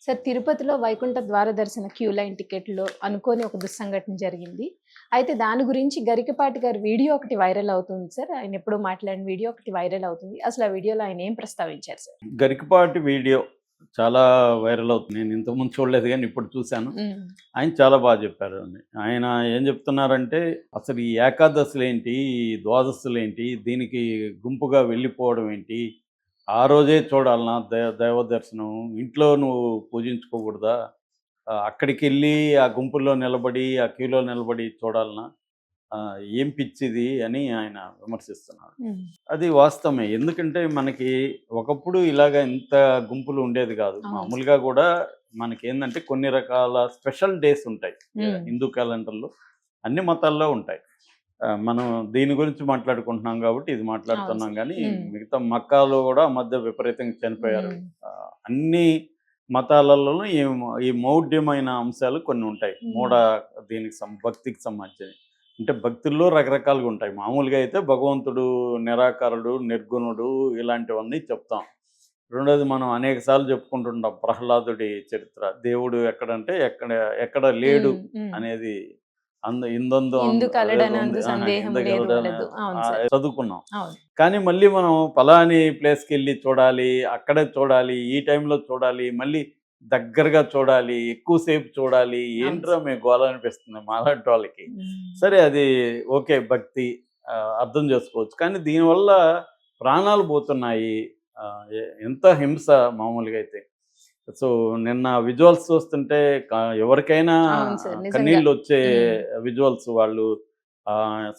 Sir తిరుపతిలో వైకుంఠ ద్వార దర్శన క్యూ లైన్ టికెట్‌లో అనుకోని ఒక దుస్సంఘటన జరిగింది. అయితే దాని గురించి గరికపాటి గారి వీడియో ఒకటి వైరల్ అవుతుంది సార్. ఆయన ఎప్పుడో మాట్లాడిన వీడియో ఒకటి వైరల్ అవుతుంది. అసలు ఆ వీడియోలో ఆయన ఏం ప్రస్తావించారు సార్? గరికపాటి వీడియో చాలా వైరల్ అవుతుంది. నేను ఇంతకుముందు చూడలేదు గానీ ఇప్పుడు చూశాను. హ్మ్. ఆయన చాలా బాగా చెప్పారు అండి. ఆయన ఏం చెప్తున్నారంటే, అసలు ఈ ఏకాదశులేంటి, ఈ ద్వాదశులేంటి, దీనికి గుంపుగా వెళ్ళిపోవడం ఏంటి? ఆ రోజే చూడాలనా దైవ దర్శనం? ఇంట్లో నువ్వు పూజించుకోకూడదా? అక్కడికెళ్ళి ఆ గుంపుల్లో నిలబడి, ఆ క్యూలో నిలబడి చూడాలనా? ఏం పిచ్చిది అని ఆయన విమర్శిస్తున్నారు. హ్మ్. అది వాస్తవమే. ఎందుకంటే మనకి ఒకప్పుడు ఇలాగ ఇంత గుంపులు ఉండేది గాదు. అవును సార్. మామూలుగా గూడా మనకేందంటే కొన్ని రకాల స్పెషల్ డేస్ ఉంటాయి. హ్మ్. హిందూ క్యాలెండర్‌లో అన్ని మతాల్లో ఉంటాయి. మనం దీని గురించి మాట్లాడుకుంటున్నాం గాబట్టి ఇది అవును మాట్లాడుతున్నాం సార్. గానీ, హ్మ్. మిగతా మక్కాలో గూడా ఆ మధ్య విపరీతంగా చనిపోయారు. హ్మ్. అన్ని మతాలలోనూ ఈ మౌఢ్యమైన అంశాలు కొన్ని ఉంటాయి. హ్మ్. దీనికి భక్తికి సంబంధించినయి. అంటే భక్తుల్లో రకరకాలుగా ఉంటాయి. మామూలుగా అయితే భగవంతుడు నిరాకారుడు, నిర్గుణుడు ఇలాంటివన్నీ చెప్తాం. రెండోది మనం అనేక సార్లు చెప్పుకుంటుంటాం ప్రహ్లాదుడి చరిత్ర. దేవుడు ఎక్కడంటే ఎక్కడ లేడు హ్మ్. హ్మ్. అనేది ఇందొందు అదేదో ఉంది. ఇందుకలడనందు ఆహా! సందేహం లేదు ఇందగలడని వలదు. అవును సార్. చదువుకున్నాం. అవును. కానీ మళ్ళీ మనం పలాని ప్లేస్‌కెళ్ళి చూడాలి, అక్కడే చూడాలి, ఈ టైంలో చూడాలి, మళ్ళీ దగ్గరగా చూడాలి, ఎక్కువ సేపు చూడాలి. అవును ఏంట్రా సార్. మీ గోల అనిపిస్తుంది మాలాంటోళ్ళకి. హ్మ్. సరే అది ఓకే. భక్తి అర్థం చేసుకోవచ్చు. కానీ దీనివల్ల ప్రాణాలు పోతున్నాయి. ఎంత హింస మామూలుగా అయితే. సో, నిన్న విజువల్స్ చూస్తుంటే క ఎవరికైనా అవును సార్. నిజంగా. కన్నీళ్ళొచ్చే హ్మ్. విజువల్స్ వాళ్ళు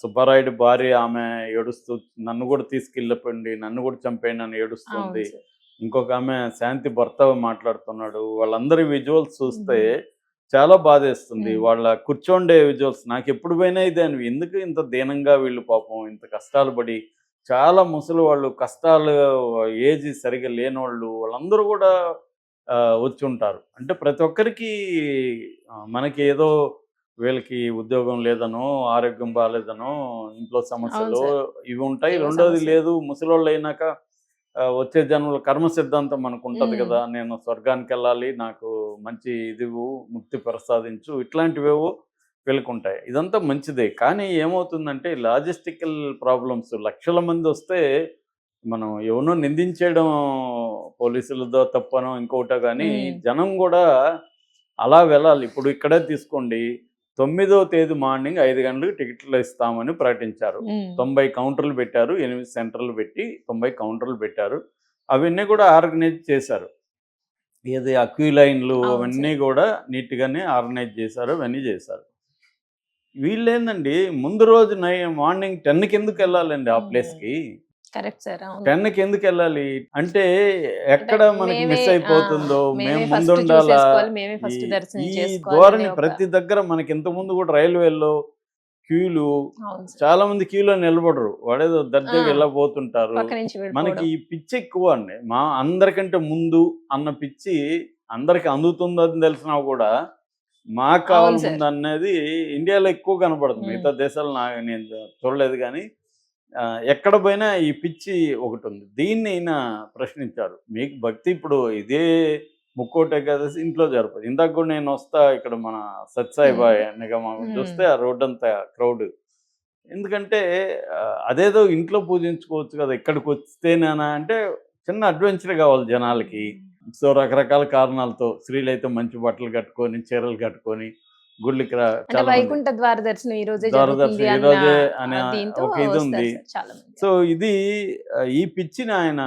సుబ్బారాయుడు భార్య ఆమె ఏడుస్తూ నన్ను గూడా తీసుకెళ్ళిపోండి, నన్ను గూడా చంపేయండి అని అవును ఏడుస్తుంది. సార్. ఇంకొక ఆమె శాంతి భర్త మాట్లాడుతున్నాడు. వాళ్ళందరి విజువల్స్ చూస్తే హ్మ్. చాలా బాధేస్తుంది. హ్మ్. వాళ్ళ కూర్చోండే విజువల్స్ నాకెప్పుడు పోయినా ఇదే ఎందుకు ఇంత దీనంగా వీళ్ళు పాపం ఇంత కష్టాలు పడి చాలా ముసలి వాళ్ళు కష్టాలు ఏజ్ సరిగ్గా లేనోళ్ళు వాళ్ళందరూ గూడా వచ్చుంటారు. అంటే ప్రతి ఒక్కరికి మనకి ఏదో వీళ్ళకి ఉద్యోగం లేదనో, ఆరోగ్యం బాలేదనో, ఇంట్లో అవును సమస్యలో సార్. ఇవి ఉంటాయి. ఏవో రెండోది సమస్యలు. లేదు ముసలోళ్ళయినాక వచ్చే జన్మలో కర్మ సిద్ధాంతం మనకుంటది హ్మ్. గదా! నేను స్వర్గానికెళ్ళాలి, నాకు మంచి ఇదివ్వు, ముక్తి ప్రసాదించు ఇట్లాంటివేవో వీళ్ళకుంటాయి. ఇదంతా మంచిదే. కానీ ఏమవుతుందంటే లాజిస్టికల్ ప్రాబ్లమ్స్ లక్షల మందొస్తే మనం ఎవరినో నిందించేయడం పోలీసులదో తప్పనో ఇంకోటో గానీ, హ్మ్. జనం గూడా అలా వెళ్ళాలి. ఇప్పుడు ఇక్కడే తీసుకోండి. 9వ తేదీ మార్నింగ్ 5 గంటలకు టికెట్లు ఇస్తామని ప్రకటించారు. హ్మ్. 90 కౌంటర్లు పెట్టారు. 8 సెంటర్లు పెట్టి 90 కౌంటర్లు పెట్టారు. అవన్నీ కూడా ఆర్గనైజ్ చేశారు. ఏది ఆ క్యూ లైన్‌లు అవును అవన్నీ సార్. గూడా నీట్‌గానే ఆర్గనైజ్ చేశారు. అవన్నీ చేశారు. వీళ్ళేందండి ముందు రోజు మార్నింగ్ 10కి ఎందుకెళ్ళాలండి ఆ హ్మ్. ప్లేస్‌కి? Correct sir. అవును. 10కి ఎందుకెళ్ళాలి? అంటే అంటే ఎక్కడ మనకి మేమే మిస్ అయిపోతుందో, మేమే మేము ఫస్ట్ ముందుండాలా? చూసేసుకోవాలి. మేమే ఈ ఫస్ట్ దర్శనం ఈ చేసుకోవాలనే ధోరణి ఒక ప్రతి దగ్గర మనకి ఇంతకుముందు కూడా రైల్వేల్లో క్యూలు అవును సార్. చాలామంది క్యూలో నిలబడరు. వాడేదో ఆ! దర్జాగా ఇలా పోతుంటారు. పక్క నుంచి మనకి వెళ్ళిపోవడం. ఈ పిచ్చి ఎక్కువండి. అందరికంటే ముందు అన్న పిచ్చి అందరికి అందుతుందని తెలిసినా కూడా మాకు అవును కావాలి సార్. ముందనేది ఇండియాలో ఎక్కువ కనపడుతుంది. హ్మ్. మిగతా దేశాల్లో నేను చూడలేదు గానీ ఎక్కడ పోయినా ఈ పిచ్చి ఒకటుంది. దీన్ని ఈయన ప్రశ్నించారు. మీకు భక్తి ఇప్పుడు ఇదే ముక్కోటి ఏకాదశి ఇంట్లో జరపదు. ఇందాక గూడా నేనొస్తా ఇక్కడ మన సత్యసాయి హ్మ్. నిగమ హ్మ్. చూస్తే ఆ రోడ్డంతా క్రౌడ్. ఎందుకంటే అదేదో ఇంట్లో పూజించుకోవచ్చు కదా! ఇక్కడికొస్తేనేనా అంటే చిన్న అడ్వెంచర్ కావాలి జనాలకి. సో, రకరకాల కారణాలతో స్త్రీలైతే మంచి బట్టలు కట్టుకొని, చీరలు కట్టుకొని గుళ్ళకి అంటే చాలామంది. వైకుంఠ ద్వార దర్శనం ఈ రోజే జరుగుతుంది దూరదర్శన్ అన్న ఈరోజే అనే దీంతో ఒక ఇదుంది. వస్తారు సార్ చాలా మంది. సో, ఇది ఈ పిచ్చిని ఆయన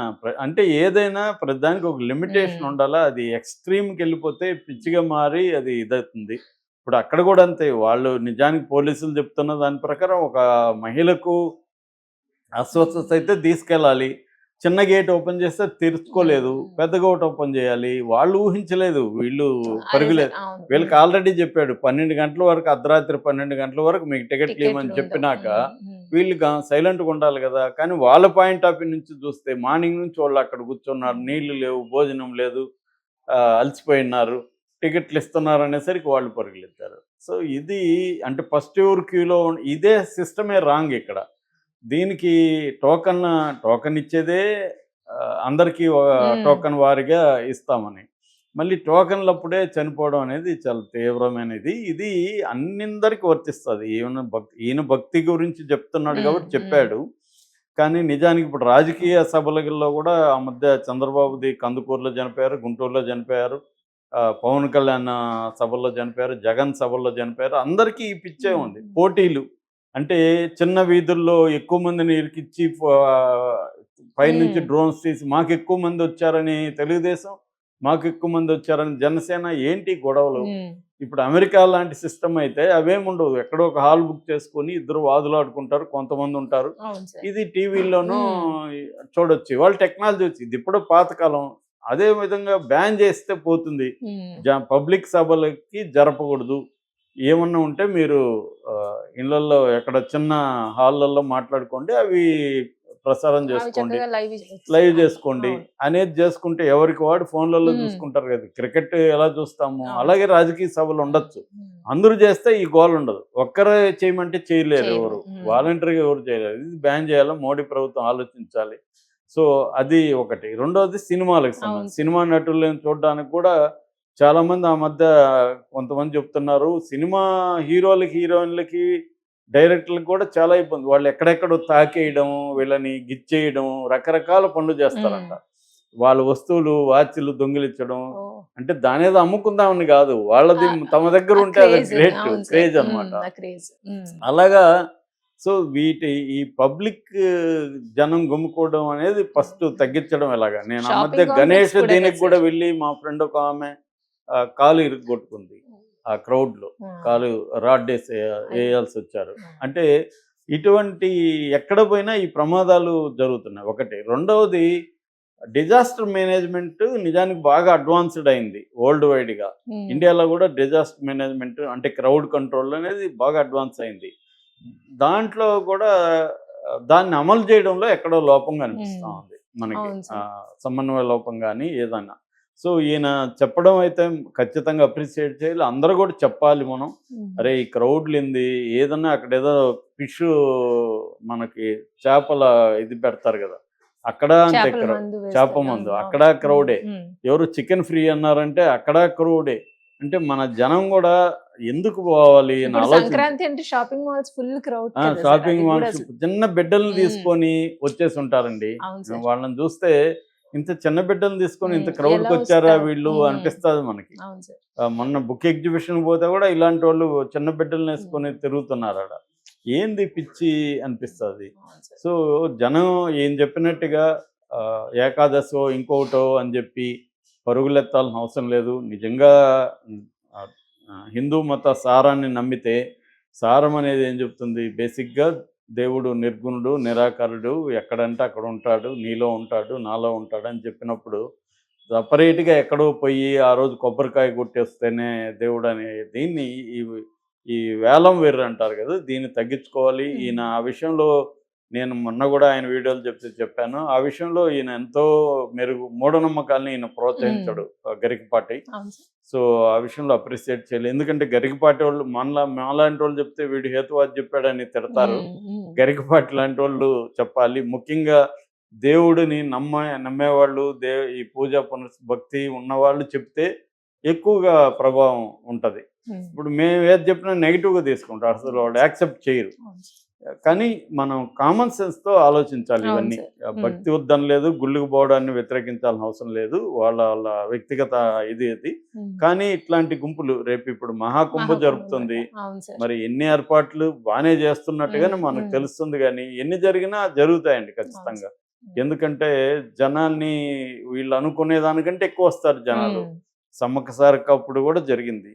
అంటే ఏదైనా ప్రతిదానికి ఒక లిమిటేషన్ హ్మ్. ఉండాలా. అది ఎక్స్‌ట్రీమ్‌కెళ్ళిపోతే పిచ్చిగా మారి అది ఇదవుతుంది. ఇప్పుడు అక్కడ గూడా అంతే. వాళ్ళు నిజానికి పోలీసులు చెప్తున్న దాని ప్రకారం ఒక మహిళకు అస్వస్థత అయితే తీసుకెళ్ళాలి. చిన్న గేట్ ఓపెన్ చేస్తే తెరుచుకోలేదు. హ్మ్. పెద్ద గేట్ ఓపెన్ చేయాలి. వాళ్ళు ఊహించలేదు. వీళ్ళు అదే పరుగులే సార్. అవును. వీళ్ళకి హ్మ్. ఆల్రెడీ చెప్పాడు. 12 గంటల వరకు అర్ధరాత్రి 12 గంటల వరకు మీకు టికెట్లు ఇవ్వమని టికెట్లుండవు. చెప్పినాక హ్మ్. హ్మ్. వీళ్ళు సైలెంట్‌గా ఉండాలి గదా! కానీ వాళ్ళ పాయింట్ ఆఫ్ వ్యూ నుంచి చూస్తే మార్నింగ్ నుంచి వాళ్ళు అక్కడ కూర్చున్నారు. హ్మ్. నీళ్లు లేవు, భోజనం లేదు. అలసిపోయున్నారు. టికెట్లు ఇస్తున్నారు అనేసరికి వాళ్ళు పరుగులెత్తారు. సో, ఇది అంటే ఫస్ట్ ఎవరు క్యూలో ఇదే సిస్టమే రాంగ్ ఇక్కడ. దీనికి టోకన్ ఇచ్చేదే అందరికీ హ్మ్. టోకన్ వారీగా ఇస్తామని. మళ్ళీ టోకన్లప్పుడే చనిపోవడం అనేది చాలా తీవ్రమైనది. ఇది అన్నిందరికి వర్తిస్తది. ఈయన భక్తి గురించి చెప్తున్నాడు హ్మ్. కాబట్టి హ్మ్. చెప్పాడు. కానీ నిజానికి ఇప్పుడు రాజకీయ సభలలో కూడా ఆ మధ్య చంద్రబాబుది కందుకూరులో చనిపోయారు, గుంటూరులో చనిపోయారు. పవన్ కళ్యాణ్ సభల్లో చనిపోయారు, జగన్ సభల్లో చనిపోయారు. అందరికీ ఈ పిచ్చే హ్మ్. ఉంది. పోటీలు. అంటే చిన్న వీధుల్లో ఎక్కువ మందిని ఇరికిచ్చి పైనుంచి హ్మ్. డ్రోన్స్ తీసి మాకెక్కువ మంది వచ్చారని తెలుగుదేశం, మాకెక్కువ మంది వచ్చారని జనసేన. ఏంటి గొడవలు? హ్మ్. ఇప్పుడు అమెరికా లాంటి సిస్టమ్ అయితే అవేముండవు. ఎక్కడో ఒక హాల్ బుక్ చేసుకొని ఇద్దరు వాదులాడుకుంటారు. కొంతమంది ఉంటారు. అవును సార్. ఇది టీవీల్లోనూ హ్మ్. చూడొచ్చు. ఇవాళ టెక్నాలజీ వచ్చింది. ఇది ఎప్పుడో పాతకాలం. అదే విధంగా బ్యాన్ చేస్తే పోతుంది. హ్మ్. పబ్లిక్ సభలకి జరపకూడదు. ఏమన్నా ఉంటే మీరు ఇళ్ళల్లో ఎక్కడ చిన్న హాల్లలో మాట్లాడుకోండి. అవి ప్రసారం అవి చేసుకోండి. చక్కగా లైవ్ లైవ్ అవును. చేసుకోండి అవును. అనేది చేసుకుంటే ఎవరికి వాడు ఫోన్లలో హ్మ్. చూసుకుంటారు కదా. క్రికెట్ ఎలా చూస్తాము అవును అలాగే సార్. రాజకీయ సభలు ఉండొచ్చు. హ్మ్. అందరూ చేస్తే ఈ గోల ఉండదు. ఒక్కరే చేయమంటే చేయలేరు చేయరు. ఎవరు. హ్మ్. వాలంటరీగా ఎవరు చేయలేరు. ఇది బ్యాన్ చేయాలా మోడీ ప్రభుత్వం ఆలోచించాలి. సో అది ఒకటి. రెండోది సినిమాలకు అవును సంబంధించి. సార్. సినిమా నటులను చూడడానికి కూడా చాలామంది ఆ మధ్య కొంతమంది చెప్తున్నారు. సినిమా హీరోలకి, హీరోయిన్లకి, డైరెక్టర్లకు కూడా చాలా ఇబ్బంది. వాళ్ళు ఎక్కడెక్కడో తాకేయడం, వీళ్ళని గిచ్చేయడం, రకరకాల పనులు హ్మ్. చేస్తారంట. వాళ్ళ వస్తువులు, వాచ్‌లు దొంగిలించడం. ఓహ్! అంటే దానేదో అమ్ముకుందామని గాదు. వాళ్ళది ఆహ్, తమ దగ్గర ఆ ఉంటే అది క్రేజ్. గ్రేట్ అవును సార్. క్రేజ్ హ్మ్. అనమాట. ఆ క్రేజ్. హ్మ్. అలాగా సో, ఈ పబ్లిక్ జనం గుమికూడడం అనేది ఫస్ట్ తగ్గించడం ఎలాగా? నేను ఆ మధ్య షాపింగ్ కాంప్లెక్స్ గణేష్ కూడా కదా దీనికి గూడా సార్. వెళ్ళి మా ఫ్రెండ్ ఒక ఆమె కాలు ఇరగ్గొట్టుకుంది. ఆ క్రౌడ్‌లో. ఆ! కాలు రాడ్డేసి అయ్యో! ఏయాల్సొచ్చారు. ఆ! అంటే ఇటువంటి ఎక్కడ పోయినా ఈ ప్రమాదాలు జరుగుతున్నాయి ఒకటి. రెండవది డిజాస్టర్ మేనేజ్‌మెంట్ నిజానికి బాగా అడ్వాన్స్‌డ్ అయింది వరల్డ్ వైడ్‌గా. హ్మ్. ఇండియాలో గూడా డిజాస్టర్ మేనేజ్‌మెంట్ అంటే క్రౌడ్ కంట్రోల్ అనేది బాగా అడ్వాన్స్ అయింది. దాంట్లో కూడా దాన్ని అమలు చేయడంలో ఎక్కడో లోపం కనిపిస్తా హ్మ్. ఉంది మనకి. అవును సార్. సమన్వయ లోపం గాని ఏదన్నా. సో, ఈయన చెప్పడం అయితే ఖచ్చితంగా అప్రిషియేట్ చేయాలి. అందరూ గూడా చెప్పాలి మనం. హ్మ్. అరే! ఈ క్రౌడ్‌లేంది ఏదన్నా అక్కడేదో ఫిషు మనకి చేపల ఇది పెడతారు గదా! అక్కడ అంతే చేపల మందు చేప వేస్తారు. మందు. అవును. అక్కడ అవును. హ్మ్. క్రౌడే. హ్మ్. ఎవరు చికెన్ ఫ్రీ అన్నారంటే అక్కడ క్రౌడే. అంటే మన జనం గూడా ఎందుకు పోవాలి అని ఇప్పుడు ఆలోచించి సంక్రాంతి అంటే షాపింగ్ మాల్స్ ఫుల్ క్రౌడ్ కదా సార్. షాపింగ్ అది గూడా మాల్స్ అసలు. చిన్న బిడ్డలను హ్మ్. తీసుకొని వచ్చేసుంటారండి. అవును సార్. వాళ్ళని చూస్తే ఇంత చిన్న బిడ్డలను తీసుకొని ఇంత హ్మ్. ఎలా క్రౌడ్‌కొచ్చారా వస్తారు? వీళ్ళు హ్మ్. అనిపిస్తది మనకి. అవును సార్. మొన్న బుక్ ఎగ్జిబిషన్‌కి పోతే కూడా ఇలాంటోళ్ళు చిన్న బిడ్డలనేసుకొని హ్మ్. తిరుగుతున్నారాడ. ఏంది పిచ్చి అనిపిస్తది. అవును సార్. సో, జనం ఈయన చెప్పినట్టుగా ఏకాదశో, ఇంకొకటో అని చెప్పి పరుగులెత్తాల్సిన అవసరం లేదు. నిజంగా హ్మ్, ఆహ్, హిందూ మత సారాన్ని నమ్మితే సారం అనేది ఏం చెప్తుంది? బేసిక్‌గా దేవుడు నిర్గుణుడు, నిరాకారుడు, ఎక్కడంటే అక్కడ ఉంటాడు. నీలో ఉంటాడు, నాలో ఉంటాడు అని చెప్పినప్పుడు సెపరేట్‌గా ఎక్కడో పోయి ఆ రోజు కొబ్బరికాయ కొట్టేస్తేనే దేవుడనే దీన్ని ఈ ఈ వేలం వెర్రి అంటారు కదా! దీన్ని తగ్గించుకోవాలి. హ్మ్. ఈయన ఆ విషయంలో నేను మొన్న గూడా ఆయన వీడియోలు చెప్తే చెప్పాను. ఆ విషయంలో ఈయన ఎంతో మూఢనమ్మకాల్ని ఈయన హ్మ్. ప్రోత్సహించడు గరికపాటి. అవును సార్. సో, ఆ విషయంలో అప్రిషియేట్ చేయాలి. ఎందుకంటే గరికపాటోళ్ళు మాలాంటోళ్ళు చెప్తే వీడు హేతువాది చెప్పాడని తిడతారు. హ్మ్. హ్మ్. గరికపాటి లాంటోళ్ళు చెప్పాలి. ముఖ్యంగా దేవుడిని నమ్మేవాళ్ళు ఈ పూజా భక్తి ఉన్నవాళ్ళు చెప్తే ఎక్కువగా ప్రభావం ఉంటది. హ్మ్. ఇప్పుడు మేము ఏది చెప్పినా నెగెటివ్‌గా తీసుకుంటారు. అసలు వాళ్ళు యాక్సెప్ట్ చేయరు. అవును సార్. కానీ మనం కామన్ సెన్స్‌తో ఆలోచించాలి అవును ఇవన్నీ. సార్. హ్మ్. భక్తి వద్దనలేదు, గుళ్ళకి పోవడాన్ని వ్యతిరేకించాల్సిన అవసరం లేదు. వాళ్ళ వ్యక్తిగత ఇది అది. హ్మ్. కానీ ఇట్లాంటి గుంపులు రేపు ఇప్పుడు మహాకుంభ మహాకుంభమేళ. జరుగుతుంది. అవును సార్. మరి ఎన్ని ఏర్పాట్లు బానే చేస్తున్నట్టుగానే హ్మ్. మనకు హ్మ్. తెలుస్తుంది గానీ, ఎన్ని జరిగినా జరుగుతాయండి అవును ఖచ్చితంగా. సార్. హ్మ్. ఎందుకంటే జనాన్ని వీళ్ళు అనుకునే దానికంటే ఎక్కువొస్తారు జనాలు. హ్మ్. సమ్మక్క సారక్క అప్పుడు గూడా జరిగింది.